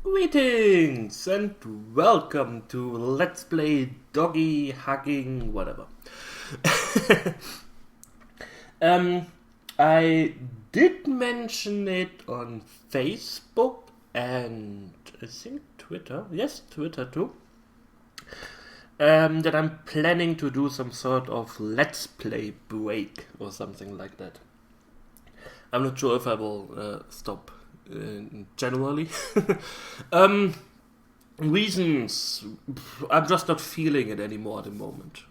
Greetings and welcome to Let's Play Doggy Hugging whatever. I did mention it on Facebook and I think Twitter. Yes, Twitter too. That I'm planning to do some sort of Let's Play break or something like that. I'm not sure if I will stop generally. Reasons, I'm just not feeling it anymore at the moment.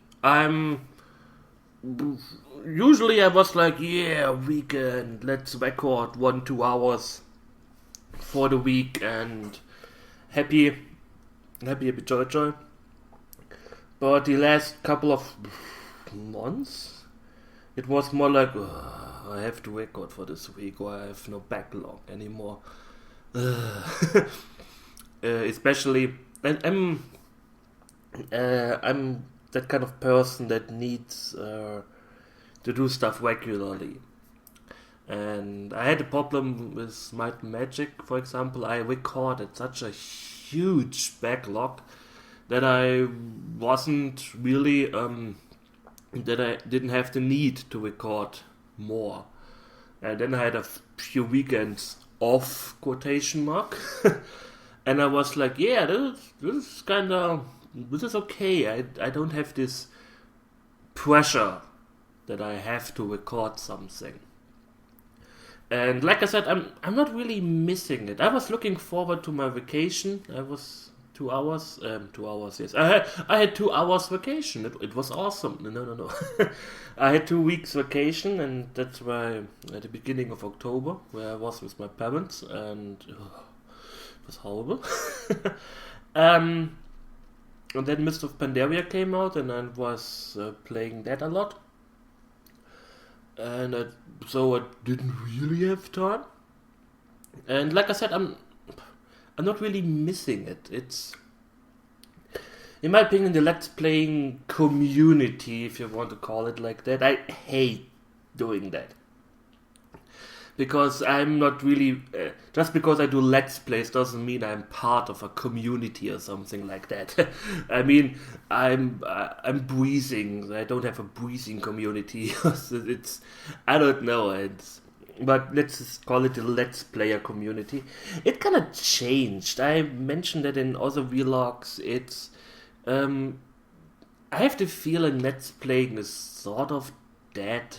Usually I was like, yeah, weekend, let's record 1-2 hours for the week and happy joy. But the last couple of months, it was more like, I have to record for this week or I have no backlog anymore. Especially, and I'm that kind of person that needs to do stuff regularly. And I had a problem with Might and Magic, for example. I recorded such a huge backlog that I wasn't really, that I didn't have the need to record more. And then I had a few weekends off, quotation mark. And I was like, yeah, this is okay. I don't have this pressure that I have to record something. And like I said, I'm not really missing it. I was looking forward to my vacation. I was 2 hours, 2 hours, yes. I had 2 hours vacation. It was awesome. No. I had 2 weeks vacation, and that's why at the beginning of October, where I was with my parents, and it was horrible. And then Mist of Pandaria came out, and I was playing that a lot. And so I didn't really have time. And like I said, I'm not really missing it. It's, in my opinion, the Let's Playing community, if you want to call it like that. I hate doing that. Because I'm not really, just because I do Let's Plays doesn't mean I'm part of a community or something like that. I mean, I'm breathing. I don't have a breathing community. It's, I don't know. But let's just call it the Let's Player community. It kind of changed. I mentioned that in other vlogs. It's, I have the feeling Let's Playing is sort of dead.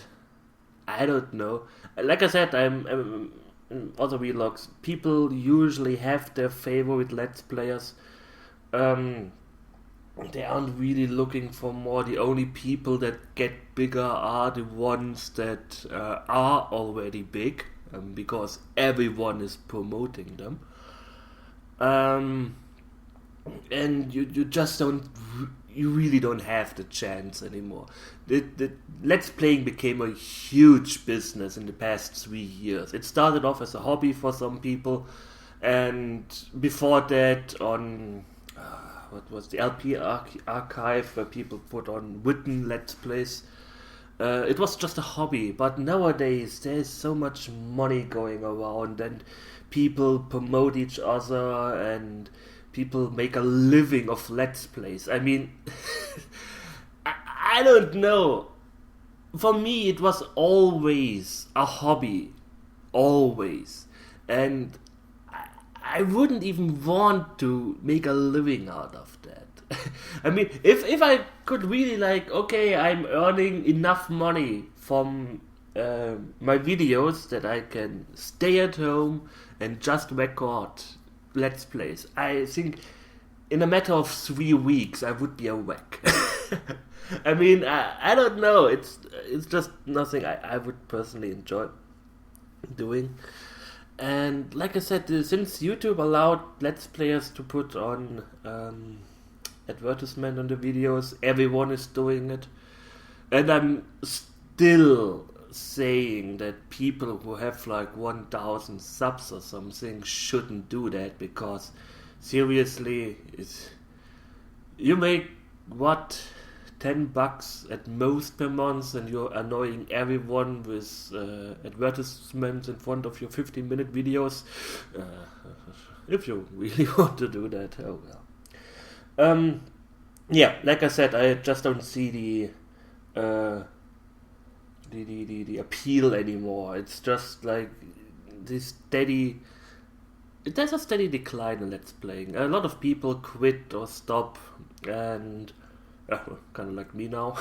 I don't know. Like I said, I'm in other vlogs. People usually have their favorite Let's Players. They aren't really looking for more. The only people that get bigger are the ones that are already big, because everyone is promoting them. And you just don't, you really don't have the chance anymore. The Let's Playing became a huge business in the past 3 years. It started off as a hobby for some people, and before that on what was the LP archive where people put on written Let's Plays. It was just a hobby, but nowadays there's so much money going around and people promote each other and people make a living of Let's Plays. I mean, I don't know. For me, it was always a hobby. Always. And I wouldn't even want to make a living out of that. I mean, if I could really okay, I'm earning enough money from my videos that I can stay at home and just record Let's Plays. I think in a matter of 3 weeks I would be a wreck. I mean, I don't know. It's just nothing I would personally enjoy doing. And like I said, since YouTube allowed Let's Players to put on advertisement on the videos, everyone is doing it. And I'm still saying that people who have 1,000 subs or something shouldn't do that, because seriously, you make what, $10 at most per month, and you're annoying everyone with advertisements in front of your 15-minute videos. if you really want to do that, oh well. Yeah, like I said, I just don't see the appeal anymore. It's just like this steady. There's a steady decline in Let's Playing. A lot of people quit or stop, and kind of like me now.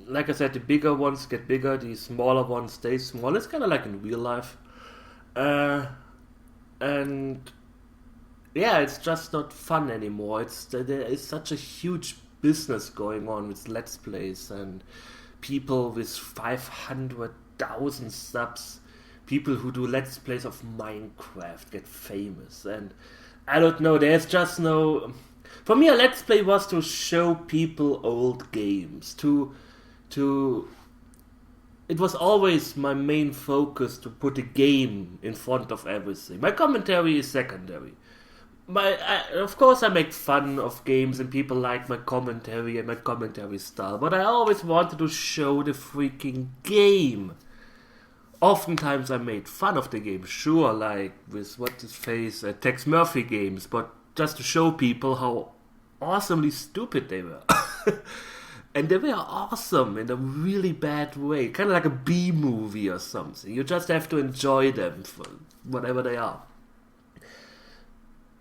Like I said, the bigger ones get bigger, the smaller ones stay small. It's kind of like in real life, and yeah, it's just not fun anymore. There is such a huge business going on with Let's Plays and people with 500,000 subs. People who do Let's Plays of Minecraft get famous, and I don't know, there's just no... For me, a Let's Play was to show people old games, it was always my main focus to put a game in front of everything. My commentary is secondary. Of course I make fun of games and people like my commentary and my commentary style, but I always wanted to show the freaking game. Oftentimes I made fun of the game, sure, like with what's-his-face Tex Murphy games, but just to show people how awesomely stupid they were. And they were awesome in a really bad way, kind of like a B-movie or something. You just have to enjoy them for whatever they are.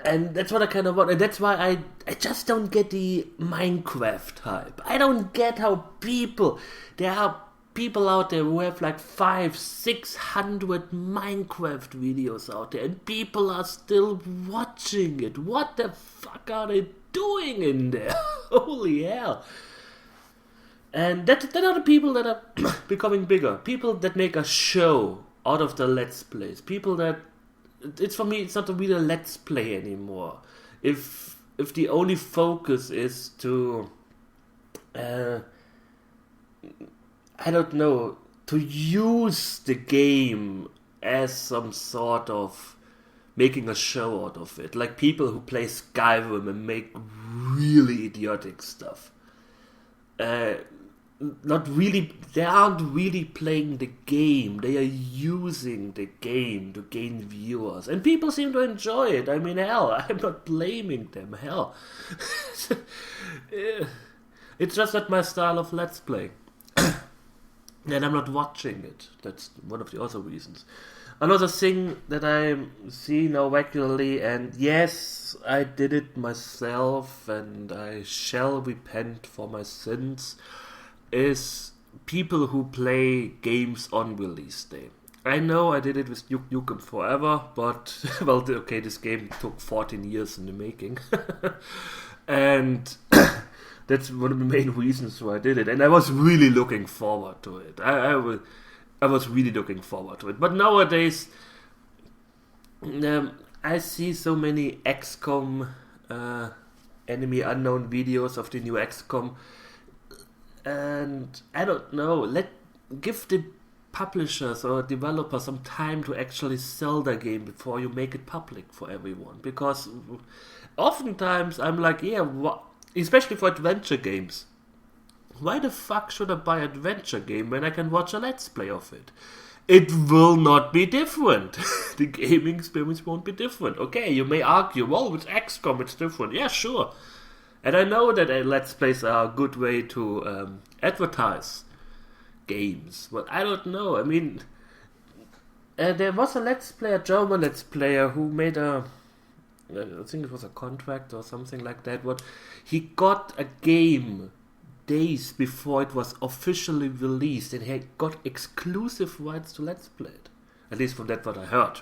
And that's what I kind of want, and that's why I just don't get the Minecraft hype. I don't get how there are people out there who have like 500-600 Minecraft videos out there, and people are still watching it. What the fuck are they doing in there? Holy hell. And that are the people that are becoming bigger. People that make a show out of the Let's Plays. People that... For me, it's not really a Let's Play anymore. If the only focus is to... I don't know, to use the game as some sort of making a show out of it. Like people who play Skyrim and make really idiotic stuff. They aren't really playing the game. They are using the game to gain viewers. And people seem to enjoy it. I mean, hell, I'm not blaming them. Hell. It's just not my style of Let's Play. And I'm not watching it. That's one of the other reasons. Another thing that I see now regularly, and yes, I did it myself, and I shall repent for my sins, is people who play games on release day. I know I did it with Duke Nukem Forever, but, well, okay, this game took 14 years in the making. And that's one of the main reasons why I did it. And I was really looking forward to it. I was really looking forward to it. But nowadays, I see so many XCOM Enemy Unknown videos of the new XCOM. And I don't know, give the publishers or developers some time to actually sell their game before you make it public for everyone. Because oftentimes I'm like, yeah, especially for adventure games, why the fuck should I buy an adventure game when I can watch a Let's Play of it? It will not be different. The gaming experience won't be different. Okay, you may argue, well, with XCOM it's different. Yeah, sure. And I know that Let's Plays are a good way to advertise games, but I don't know. I mean, there was a German Let's Player who made I think it was a contract or something like that, but he got a game days before it was officially released, and he got exclusive rights to Let's Play it. At least from that what I heard.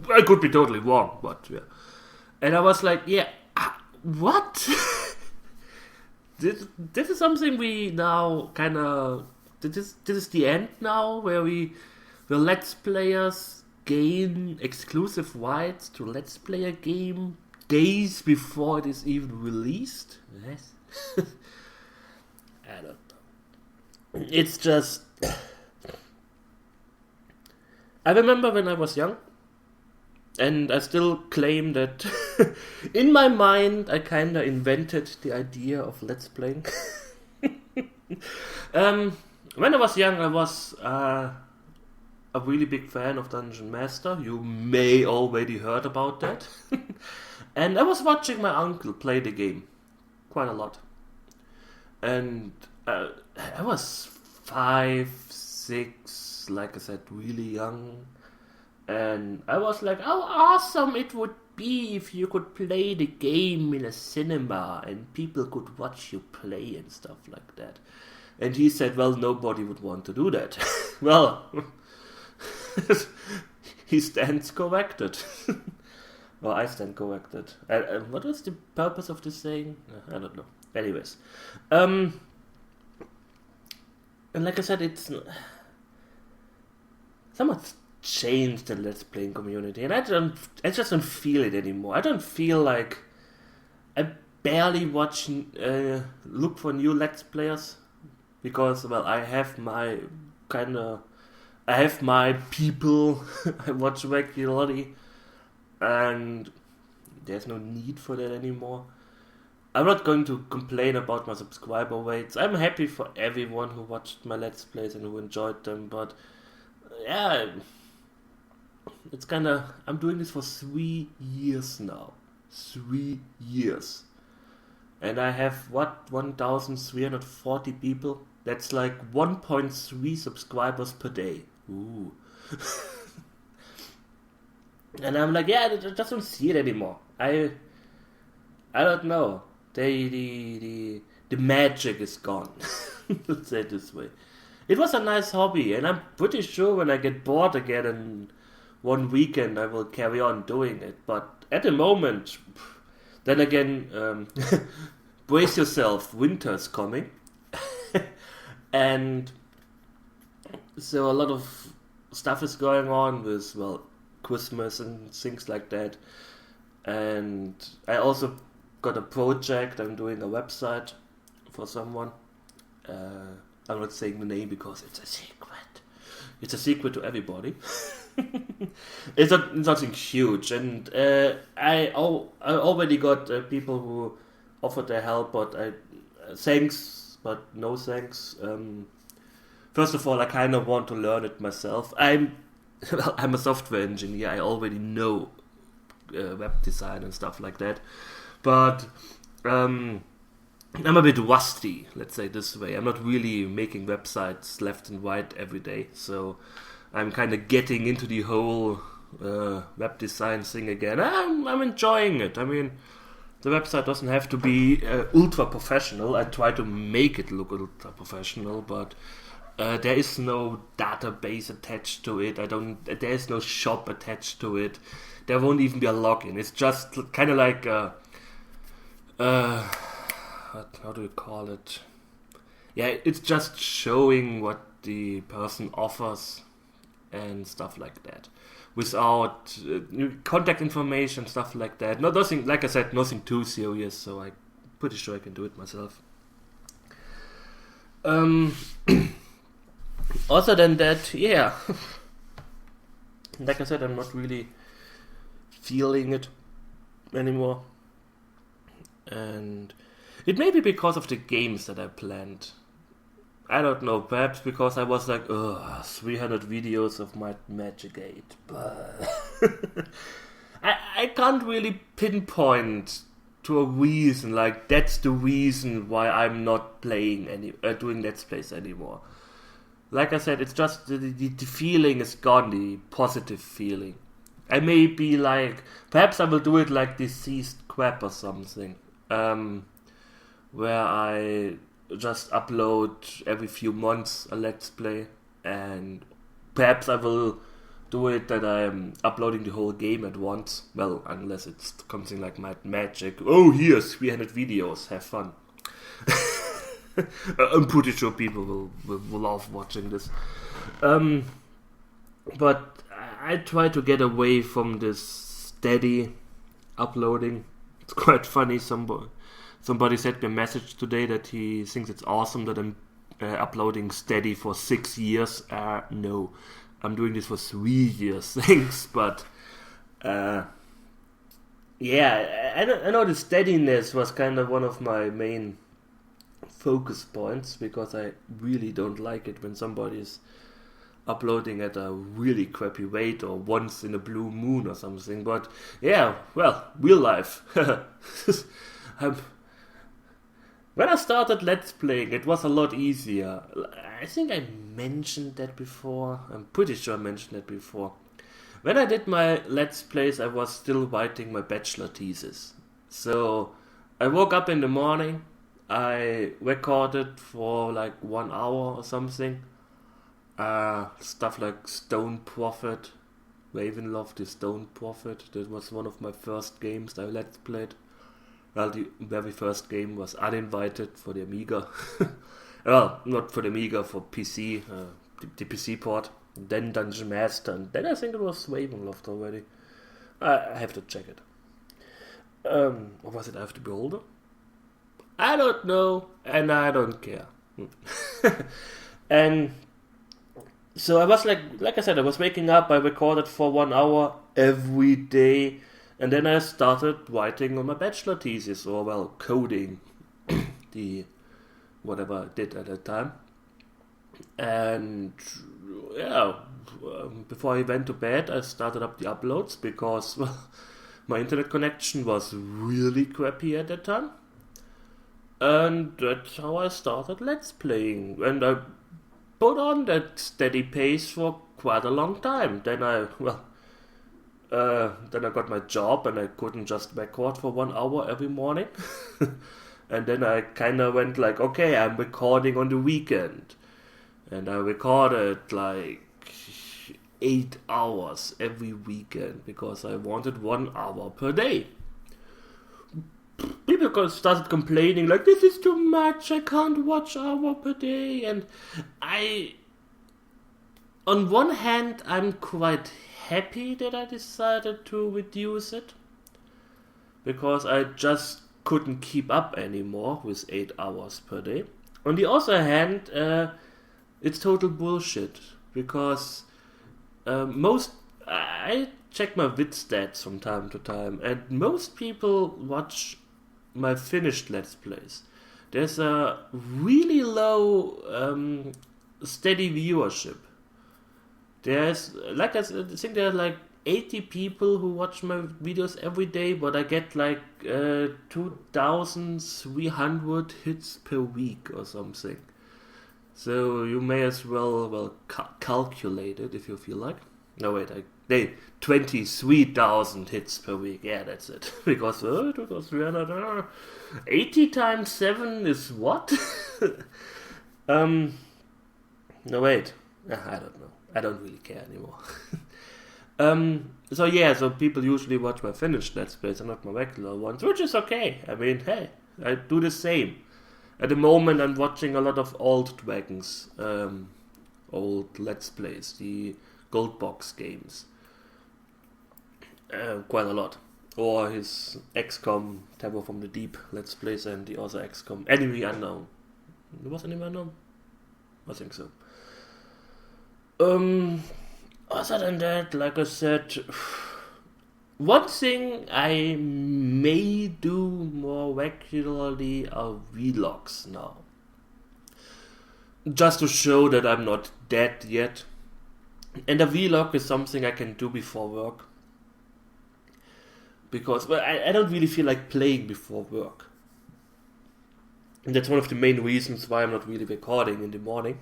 I could be totally wrong, but yeah. And I was like, yeah, what? This is something we now kind of... This is the end now, where Let's Players gain exclusive rights to Let's Play a game days before it is even released? Yes. I don't know. It's just... I remember when I was young, and I still claim that in my mind I kinda invented the idea of Let's Playing. When I was young, I was a really big fan of Dungeon Master. You may already heard about that. And I was watching my uncle play the game quite a lot. And I was 5, 6, like I said, really young. And I was like, how awesome it would be if you could play the game in a cinema and people could watch you play and stuff like that. And he said, well, nobody would want to do that. Well, he stands corrected. Well, I stand corrected. What was the purpose of this saying? I don't know. Anyways. And like I said, it's somewhat changed the Let's Playing community. And I just don't feel it anymore. I don't feel like I barely look for new Let's Players. Because, well, I have my people I watch regularly, and there's no need for that anymore. I'm not going to complain about my subscriber rates. I'm happy for everyone who watched my Let's Plays and who enjoyed them, but yeah, it's I'm doing this for 3 years now. 3 years. And I have, 1,340 people? That's like 1.3 subscribers per day. Ooh. And I'm like, yeah, I just don't see it anymore. I don't know. The magic is gone. Let's say it this way. It was a nice hobby, and I'm pretty sure when I get bored again in one weekend, I will carry on doing it. But at the moment, then again, brace yourself, winter's coming. And so a lot of stuff is going on with, well, Christmas and things like that. And I also got a project. I'm doing a website for someone. I'm not saying the name because it's a secret. It's a secret to everybody. It's nothing huge. And I already got people who offered their help, but thanks. But no thanks. First of all, I kind of want to learn it myself. I'm a software engineer. I already know web design and stuff like that. But I'm a bit rusty, let's say this way. I'm not really making websites left and right every day. So I'm kind of getting into the whole web design thing again. I'm enjoying it. I mean, the website doesn't have to be ultra professional. I try to make it look ultra professional, but there is no database attached to it. There is no shop attached to it. There won't even be a login. It's just kind of like how do you call it? Yeah, it's just showing what the person offers and stuff like that, without contact information, stuff like that. Nothing, like I said, nothing too serious, so I'm pretty sure I can do it myself. Other than that, yeah. Like I said, I'm not really feeling it anymore. And it may be because of the games that I planned. I don't know, perhaps because I was like, 300 videos of my Magic 8. But I can't really pinpoint to a reason, like that's the reason why I'm not playing doing Let's Plays anymore. Like I said, it's just the feeling is gone, the positive feeling. I may be like, perhaps I will do it like Deceased Crap or something, where I just upload every few months a Let's Play, and perhaps I will do it that I'm uploading the whole game at once. Well, unless it's something like Magic. Oh, here's 300 videos, have fun. I'm pretty sure people will love watching this. But I try to get away from this steady uploading. It's quite funny. Somebody sent me a message today that he thinks it's awesome that I'm uploading steady for 6 years. No, I'm doing this for 3 years. Thanks, but yeah, I know the steadiness was kind of one of my main focus points, because I really don't like it when somebody's uploading at a really crappy rate or once in a blue moon or something. But yeah, well, real life. When I started Let's Playing, it was a lot easier. I think I mentioned that before. I'm pretty sure I mentioned that before. When I did my Let's Plays, I was still writing my bachelor thesis. So I woke up in the morning, I recorded for like 1 hour or something. Stuff like Stone Prophet, Ravenloft the Stone Prophet. That was one of my first games I Let's Played. Well, the very first game was uninvited for the Amiga. Well, not for the Amiga, for PC, the PC port. Then Dungeon Master, and then I think it was Ravenloft already. I have to check it. Or was it After Beholder? I don't know, and I don't care. And so I was like I said, I was waking up, I recorded for 1 hour every day, and then I started writing on my bachelor thesis, or well, coding, the whatever I did at that time. And yeah, before I went to bed, I started up the uploads because well, my internet connection was really crappy at that time. And that's how I started Let's Playing. And I put on that steady pace for quite a long time. Then I got my job and I couldn't just record for 1 hour every morning. And then I kind of went like, okay, I'm recording on the weekend. And I recorded like 8 hours every weekend because I wanted 1 hour per day. People started complaining like, this is too much, I can't watch hour per day. And on one hand, I'm quite happy that I decided to reduce it, because I just couldn't keep up anymore with 8 hours per day. On the other hand, it's total bullshit, because I check my vid stats from time to time, and most people watch my finished Let's Plays. There's a really low steady viewership. There's, like I think there are like 80 people who watch my videos every day, but I get like 2,300 hits per week or something. So you may as well calculate it if you feel like. No wait, 23,000 hits per week. Yeah, that's it. Because 2,300, 80 times 7 is what? No wait, I don't know. I don't really care anymore. So people usually watch my finished Let's Plays and not my regular ones, which is okay. I mean, hey, I do the same. At the moment, I'm watching a lot of old Dragons, old Let's Plays, the Gold Box games. Quite a lot. Or his XCOM, Terror from the Deep Let's Plays, and the other XCOM, Enemy Unknown. Was Enemy Unknown? I think so. Other than that, like I said, one thing I may do more regularly are vlogs now. Just to show that I'm not dead yet. And a vlog is something I can do before work. Because I don't really feel like playing before work. And that's one of the main reasons why I'm not really recording in the morning.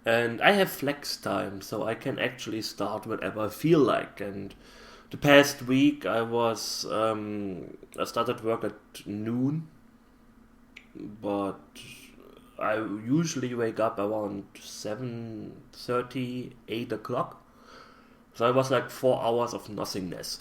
And I have flex time, so I can actually start whenever I feel like. And the past week I started work at noon, but I usually wake up around 7:30, 8 o'clock. So I was like 4 hours of nothingness.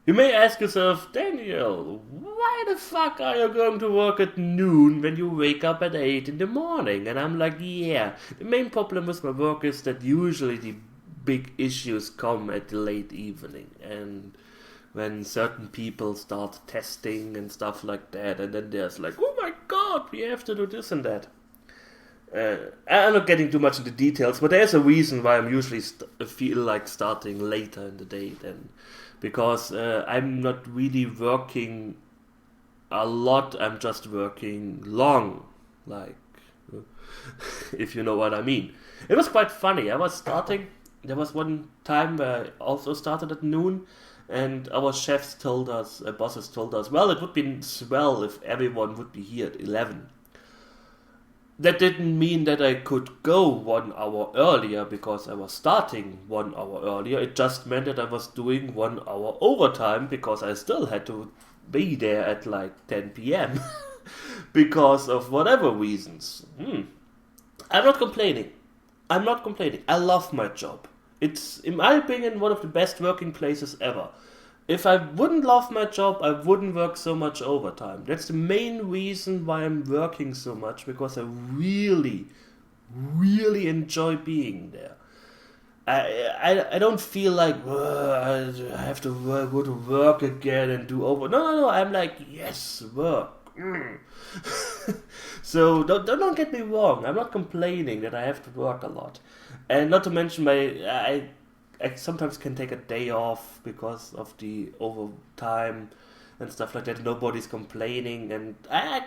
You may ask yourself, Daniel, why the fuck are you going to work at noon when you wake up at 8 in the morning? And I'm like, yeah, the main problem with my work is that usually the big issues come at the late evening. And when certain people start testing and stuff like that, and then there's like, oh my god, we have to do this and that. I'm not getting too much into details, but there's a reason why I'm usually feel like starting later in the day then. Because I'm not really working a lot, I'm just working long. Like if you know what I mean. It was quite funny. There was one time where I also started at noon, and our bosses told us, well, it would be swell if everyone would be here at 11. That didn't mean that I could go 1 hour earlier because I was starting 1 hour earlier. It just meant that I was doing 1 hour overtime because I still had to be there at like 10 p.m. because of whatever reasons. I'm not complaining. I love my job. It's, in my opinion, one of the best working places ever. If I wouldn't love my job, I wouldn't work so much overtime. That's the main reason why I'm working so much, because I really, really enjoy being there. I don't feel like I have to go to work again and do over. No. I'm like, yes, work. So don't get me wrong. I'm not complaining that I have to work a lot, and not to mention I sometimes can take a day off because of the overtime and stuff like that. Nobody's complaining, and I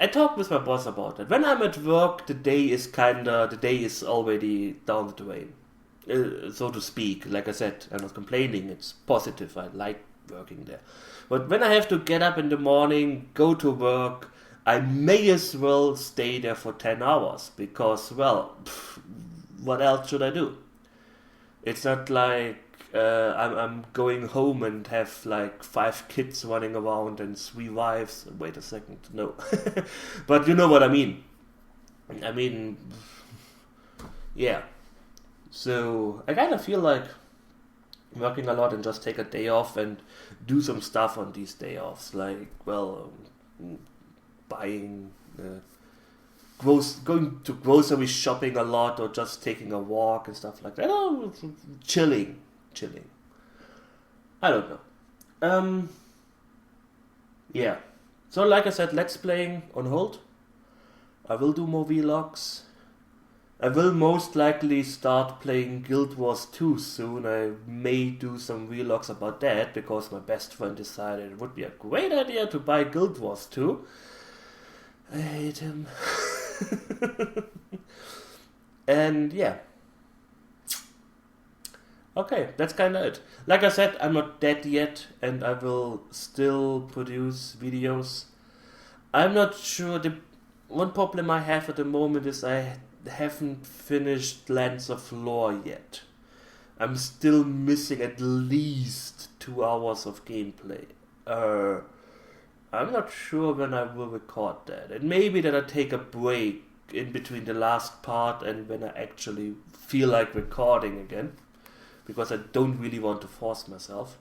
talked with my boss about it. When I'm at work, the day is already down the drain, so to speak. Like I said, I'm not complaining. It's positive. I like working there. But when I have to get up in the morning, go to work, I may as well stay there for 10 hours because, well, what else should I do? It's not like I'm going home and have like 5 kids running around and 3 wives. Wait a second, no. But you know what I mean. Yeah. So I kind of feel like working a lot and just take a day off and do some stuff on these day offs, like, well, buying, going to grocery shopping a lot, or just taking a walk and stuff like that. Oh, chilling. I don't know. Yeah. So like I said, Let's Playing on hold. I will do more vlogs. I will most likely start playing Guild Wars 2 soon. I may do some vlogs about that because my best friend decided it would be a great idea to buy Guild Wars 2. I hate him. And yeah. Okay, that's kinda it. Like I said, I'm not dead yet, and I will still produce videos. I'm not sure. The one problem I have at the moment is I haven't finished Lands of Lore yet. I'm still missing at least 2 hours of gameplay. I'm not sure when I will record that. It may be that I take a break in between the last part and when I actually feel like recording again, because I don't really want to force myself.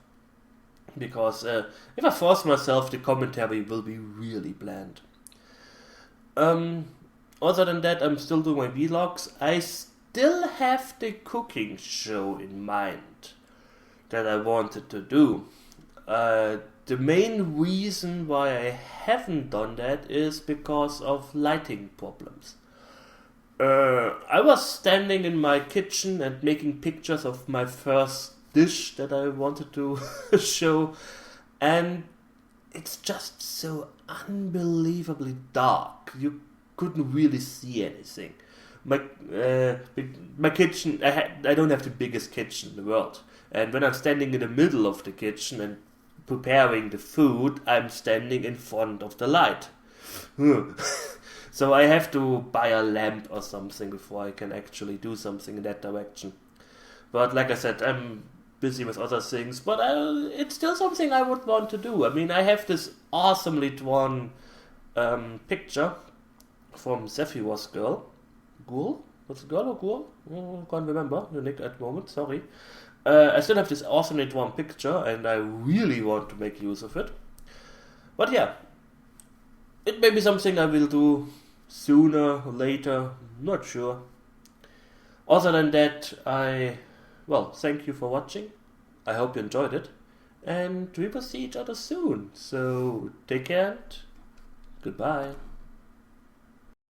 Because if I force myself, the commentary will be really bland. Other than that, I'm still doing my vlogs. I still have the cooking show in mind that I wanted to do. The main reason why I haven't done that is because of lighting problems. I was standing in my kitchen and making pictures of my first dish that I wanted to show, and it's just so unbelievably dark. You couldn't really see anything. My kitchen, I don't have the biggest kitchen in the world, and when I'm standing in the middle of the kitchen and preparing the food, I'm standing in front of the light. So I have to buy a lamp or something before I can actually do something in that direction. But like I said, I'm busy with other things, but it's still something I would want to do. I mean, I have this awesomely drawn picture from Sephiroth's girl. Ghoul? What's it, girl or ghoul? I can't remember the nick at the moment, sorry. I still have this awesomely drawn picture, and I really want to make use of it. But yeah, it may be something I will do sooner or later, not sure. Other than that, thank you for watching. I hope you enjoyed it, and we will see each other soon. So take care and goodbye.